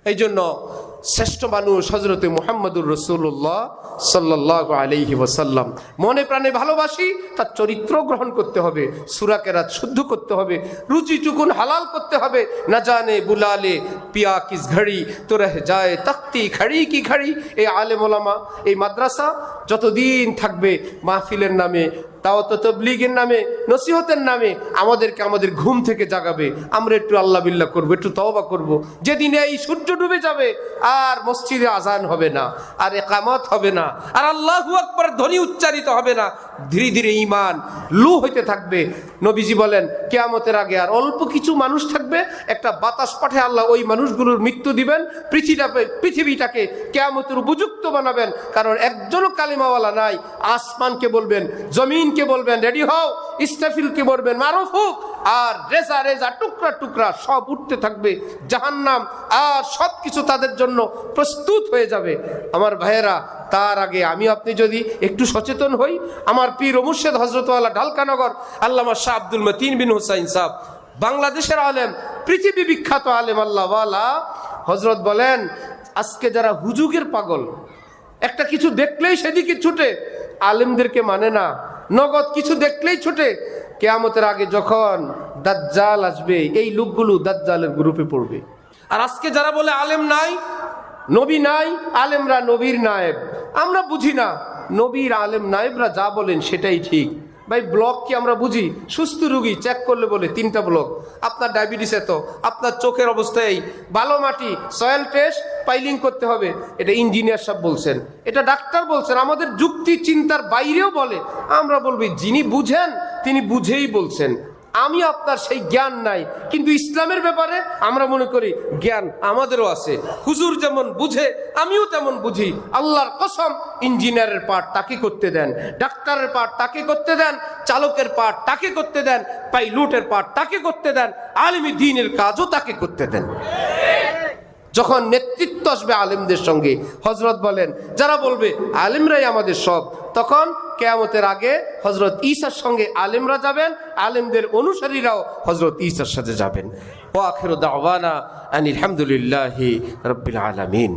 এই জন্য শ্রেষ্ঠ মানুষ হযরতে মুহাম্মদুর রাসূলুল্লাহ সাল্লাল্লাহু আলাইহি ওয়াসাল্লাম মনে প্রাণে ভালোবাসি, তার চরিত্র গ্রহণ করতে হবে, সূরা কেরাত শুদ্ধ করতে হবে, রুচি টুকুন হালাল করতে হবে। না জানে বুলালে পিয়া কিস ঘড়ি তো রহ যায় তখতি খড়ি কি ঘড়ি। এই আলেম ওলামা, এই মাদ্রাসা যতদিন থাকবে মাহফিলের নামে, দাওয়াত তাবলীগের নামে, নসিহতের নামে আমাদেরকে আমাদের ঘুম থেকে জাগাবে। আমরা একটু আল্লাহ বিল্লাহ করবো, একটু তওবা করব। যেদিনে এই সূর্য ডুবে যাবে আর মসজিদে আজান হবে না, আর ইকামত হবে না, আর আল্লাহু আকবার ধ্বনি উচ্চারিত হবে না, ধীরে ধীরে ঈমান লু হইতে থাকবে। নবীজি বলেন কিয়ামতের আগে আর অল্প কিছু মানুষ থাকবে, একটা বাতাস পাঠে আল্লাহ ওই মানুষগুলোর মৃত্যু দিবেন, পৃথিবীটাকে কিয়ামতের উপযুক্ত বানাবেন। কারণ একজনও কালিমাওয়ালা নাই। আসমানকে বলবেন, জমিনকে বলবেন রেডি হও, ইস্তাফিলকে বলবেন মারুফ হোক, আর রেজা রেজা টুকরা টুকরা সব উঠতে থাকবে জাহান্নাম, আর সব কিছু তাদের জন্য প্রস্তুত হয়ে যাবে। আমার ভাইয়েরা, তার আগে আমি আপনি যদি একটু সচেতন হই, আমার পীর ও মুর্শিদ হযরত ওয়ালা ঢালকানগর আল্লামা শাহ আব্দুল মতিন বিন হুসাইন সাহেব, বাংলাদেশের আলেম, পৃথিবী বিখ্যাত আলেম আল্লাহওয়ালা, হযরত বলেন আজকে যারা হুজুগের পাগল, একটা কিছু দেখলেই সেদিকে ছুটে, আলেমদেরকে মানে না, নগদ কিছু দেখলেই ছুটে, কিয়ামতের আগে যখন দাজ্জাল আসবে এই লোকগুলো দাজ্জালের গ্রুপে পড়বে। আর আজকে যারা বলে আলেম নাই, নবী নাই, আলেমরা নবীর নায়েব, আমরা বুঝি না নবীর আলেম নায়েবরা যা বলেন সেটাই ঠিক। ভাই ব্লক কি আমরা বুঝি? সুস্থ রুগী চেক করলে বলে 3টা ব্লক, আপনার ডায়াবেটিস এত, আপনার চোখের অবস্থায় ভালো মাটি, সয়েল টেস্ট পাইলিং করতে হবে, এটা ইঞ্জিনিয়ার সাহেব বলছেন, এটা ডাক্তার বলছেন, আমাদের যুক্তি চিন্তার বাইরেও বলে। আমরা বলবি যিনি বুঝেন তিনি বুঝেই বলছেন, আমি আপনার সেই জ্ঞান নাই। কিন্তু ইসলামের ব্যাপারে আমরা মনে করি জ্ঞান আমাদেরও আছে, হুজুর যেমন বুঝে আমিও তেমন বুঝি। আল্লাহর কসম, ইঞ্জিনিয়ারের পার্ট তাকে করতে দেন, ডাক্তারের পার্ট তাকে করতে দেন, চালকের পার্ট তাকে করতে দেন, পাইলটের পার্ট তাকে করতে দেন, আলেমী দ্বীনের কাজও তাকে করতে দেন। যখন নেতৃত্ব আসবে আলেমদের সঙ্গে, হযরত বলেন যারা বলবে আলেমরাই আমাদের সব, তখন কিয়ামতের আগে হযরত ঈসার সঙ্গে আলেমরা যাবেন, আলেমদের অনুসারীরাও হযরত ঈসার সাথে যাবেন। ওয়া আখিরু দাওয়ানা আনিল হামদুলিল্লাহি রাব্বিল আলামিন।